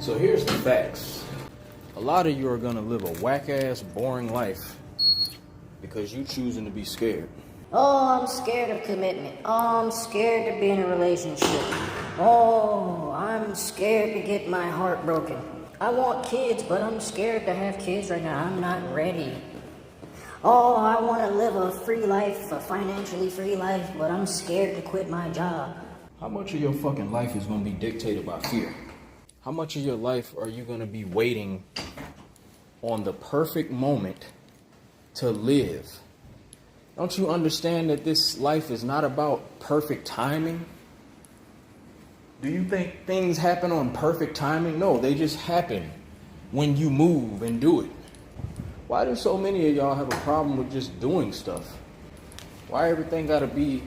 So here's the facts. A lot of you are gonna live a whack-ass, boring life because you choosing to be scared. Oh, I'm scared of commitment. Oh, I'm scared to be in a relationship. Oh, I'm scared to get my heart broken. I want kids, but I'm scared to have kids right now. I'm not ready. Oh, I want to live a free life, a financially free life, but I'm scared to quit my job. How much of your fucking life is gonna be dictated by fear? How much of your life are you gonna be waiting on the perfect moment to live? Don't you understand that this life is not about perfect timing? Do you think things happen on perfect timing? No, they just happen when you move and do it. Why do so many of y'all have a problem with just doing stuff? Why everything gotta be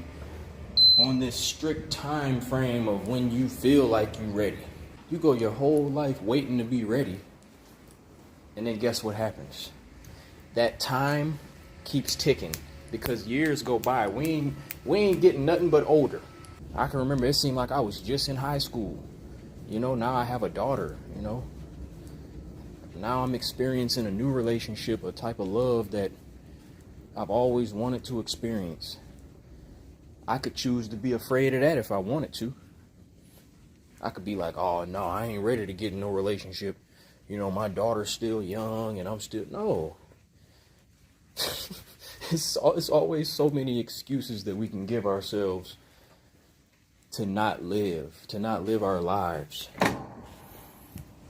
on this strict time frame of when you feel like you ready? You go your whole life waiting to be ready, and then guess what happens? That time keeps ticking because years go by. We ain't getting nothing but older. I can remember it seemed like I was just in high school. Now I have a daughter, Now I'm experiencing a new relationship, a type of love that I've always wanted to experience. I could choose to be afraid of that if I wanted to. I could be like, oh no, I ain't ready to get in no relationship. My daughter's still young and I'm still, no. It's always so many excuses that we can give ourselves to not live our lives.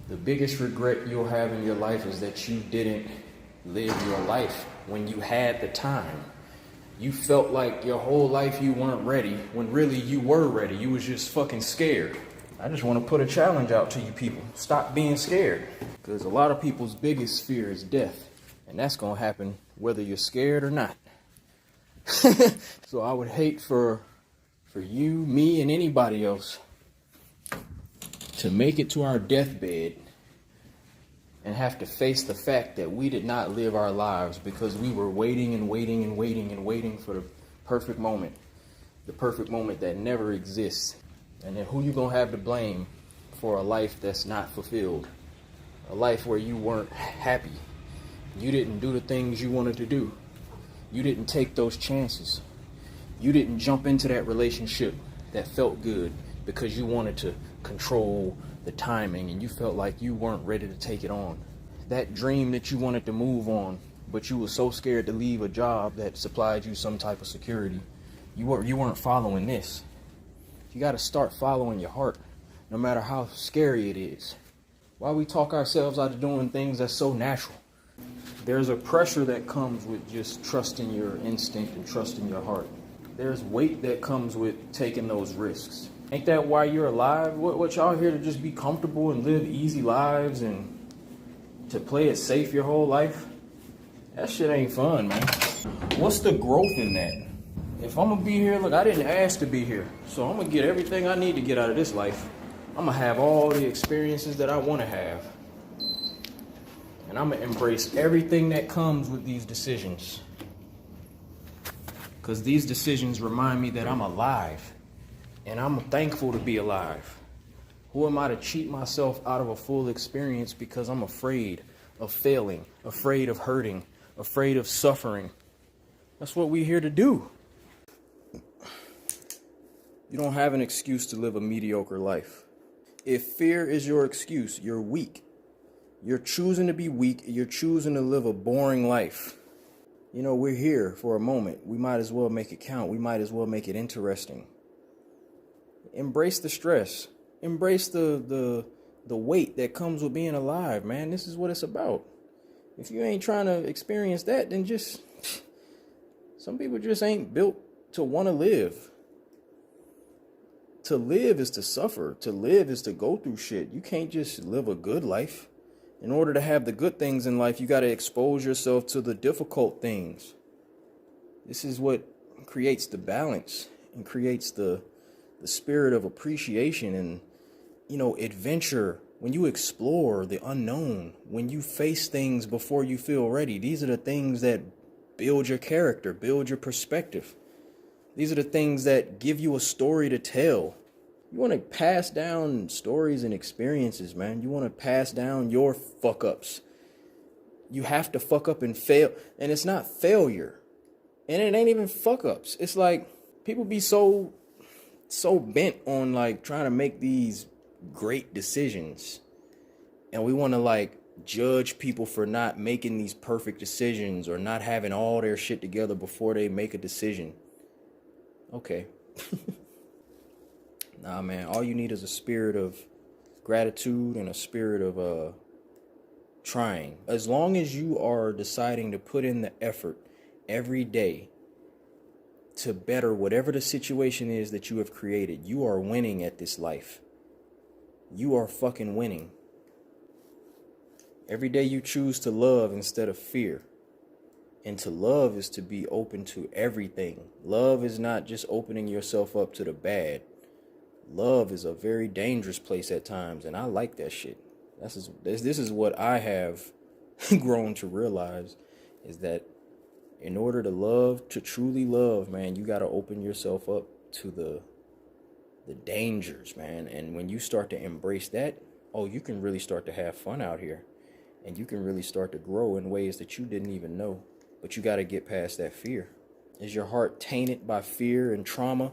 The biggest regret you'll have in your life is that you didn't live your life when you had the time. You felt like your whole life you weren't ready when really you were ready. You was just fucking scared. I just want to put a challenge out to you people. Stop being scared. Because a lot of people's biggest fear is death. And that's going to happen whether you're scared or not. So I would hate for you, me, and anybody else to make it to our deathbed and have to face the fact that we did not live our lives because we were waiting and waiting and waiting and waiting for the perfect moment. The perfect moment that never exists. And then who you gonna have to blame for a life that's not fulfilled? A life where you weren't happy. You didn't do the things you wanted to do. You didn't take those chances. You didn't jump into that relationship that felt good because you wanted to control the timing and you felt like you weren't ready to take it on. That dream that you wanted to move on, but you were so scared to leave a job that supplied you some type of security. You weren't following this. You got to start following your heart, no matter how scary it is. Why we talk ourselves out of doing things that's so natural? There's a pressure that comes with just trusting your instinct and trusting your heart. There's weight that comes with taking those risks. Ain't that why you're alive? What y'all here to just be comfortable and live easy lives and to play it safe your whole life? That shit ain't fun, man. What's the growth in that? If I'm gonna be here, look, I didn't ask to be here. So I'm gonna get everything I need to get out of this life. I'm gonna have all the experiences that I wanna have. And I'm gonna embrace everything that comes with these decisions. Because these decisions remind me that I'm alive. And I'm thankful to be alive. Who am I to cheat myself out of a full experience because I'm afraid of failing, afraid of hurting, afraid of suffering? That's what we're here to do. You don't have an excuse to live a mediocre life. If fear is your excuse, you're weak. You're choosing to be weak. You're choosing to live a boring life. We're here for a moment. We might as well make it count. We might as well make it interesting. Embrace the stress. Embrace the weight that comes with being alive, man. This is what it's about. If you ain't trying to experience that, then some people just ain't built to want to live. To live is to suffer. To live is to go through shit. You can't just live a good life. In order to have the good things in life, you got to expose yourself to the difficult things. This is what creates the balance and creates the spirit of appreciation and, adventure. When you explore the unknown, when you face things before you feel ready, these are the things that build your character, build your perspective. These are the things that give you a story to tell. You want to pass down stories and experiences, man. You want to pass down your fuck ups. You have to fuck up and fail. And it's not failure. And it ain't even fuck ups. It's like people be so bent on like trying to make these great decisions. And we want to like judge people for not making these perfect decisions or not having all their shit together before they make a decision. Okay. Nah, man, all you need is a spirit of gratitude and a spirit of trying. As long as you are deciding to put in the effort every day to better whatever the situation is that you have created, you are winning at this life. You are fucking winning. Every day you choose to love instead of fear. And to love is to be open to everything. Love is not just opening yourself up to the bad. Love is a very dangerous place at times, and I like that shit. This is what I have grown to realize, is that in order to love, to truly love, man, you got to open yourself up to the dangers, man. And when you start to embrace that, oh, you can really start to have fun out here, and you can really start to grow in ways that you didn't even know. But you got to get past that fear. Is your heart tainted by fear and trauma?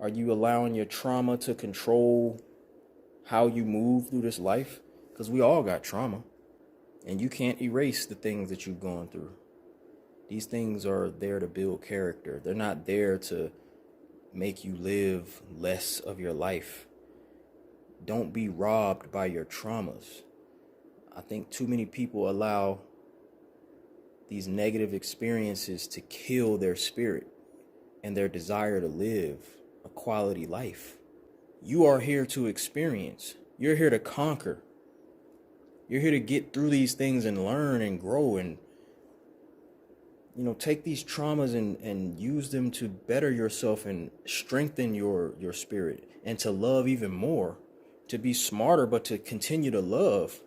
Are you allowing your trauma to control how you move through this life? Because we all got trauma. And you can't erase the things that you've gone through. These things are there to build character. They're not there to make you live less of your life. Don't be robbed by your traumas. I think too many people allow these negative experiences to kill their spirit and their desire to live a quality life. You are here to experience. You're here to conquer. You're here to get through these things and learn and grow and, you know, take these traumas and use them to better yourself and strengthen your spirit and to love even more, to be smarter, but to continue to love.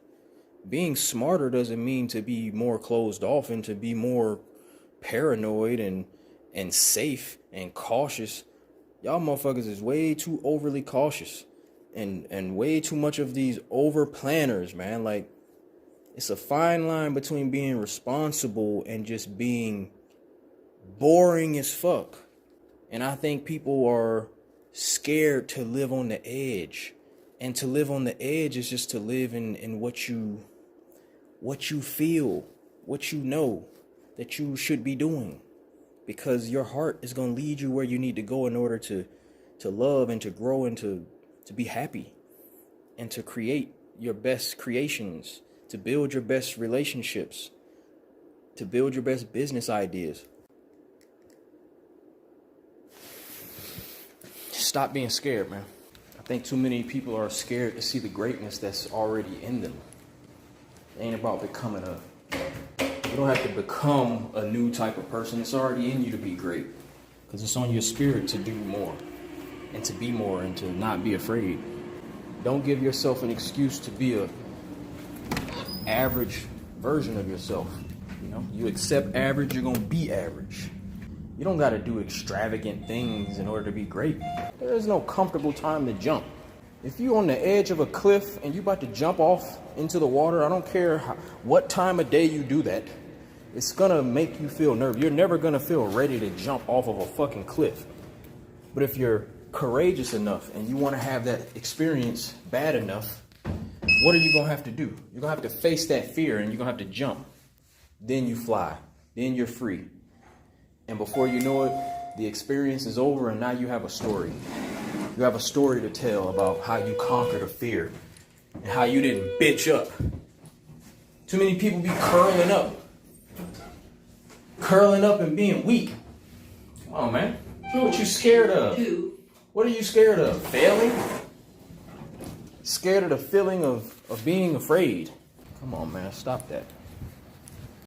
Being smarter doesn't mean to be more closed off and to be more paranoid and safe and cautious. Y'all motherfuckers is way too overly cautious and way too much of these over planners, man. Like, it's a fine line between being responsible and just being boring as fuck. And I think people are scared to live on the edge. And to live on the edge is just to live in what you feel, what you know that you should be doing. Because your heart is going to lead you where you need to go in order to love and to grow and to be happy and to create your best creations, to build your best relationships, to build your best business ideas. Stop being scared, man. I think too many people are scared to see the greatness that's already in them. It ain't about becoming you don't have to become a new type of person. It's already in you to be great. Because it's on your spirit to do more and to be more and to not be afraid. Don't give yourself an excuse to be a average version of yourself. You know, you accept average, you're going to be average. You don't got to do extravagant things in order to be great. There is no comfortable time to jump. If you're on the edge of a cliff and you're about to jump off into the water, I don't care what time of day you do that. It's going to make you feel nervous. You're never going to feel ready to jump off of a fucking cliff. But if you're courageous enough and you want to have that experience bad enough, what are you going to have to do? You're going to have to face that fear and you're going to have to jump. Then you fly. Then you're free. And before you know it, the experience is over and now you have a story. You have a story to tell about how you conquered a fear and how you didn't bitch up. Too many people be curling up and being weak. Come on, man. What you scared of? What are you scared of? Failing? Scared of the feeling of being afraid? Come on, man. Stop that.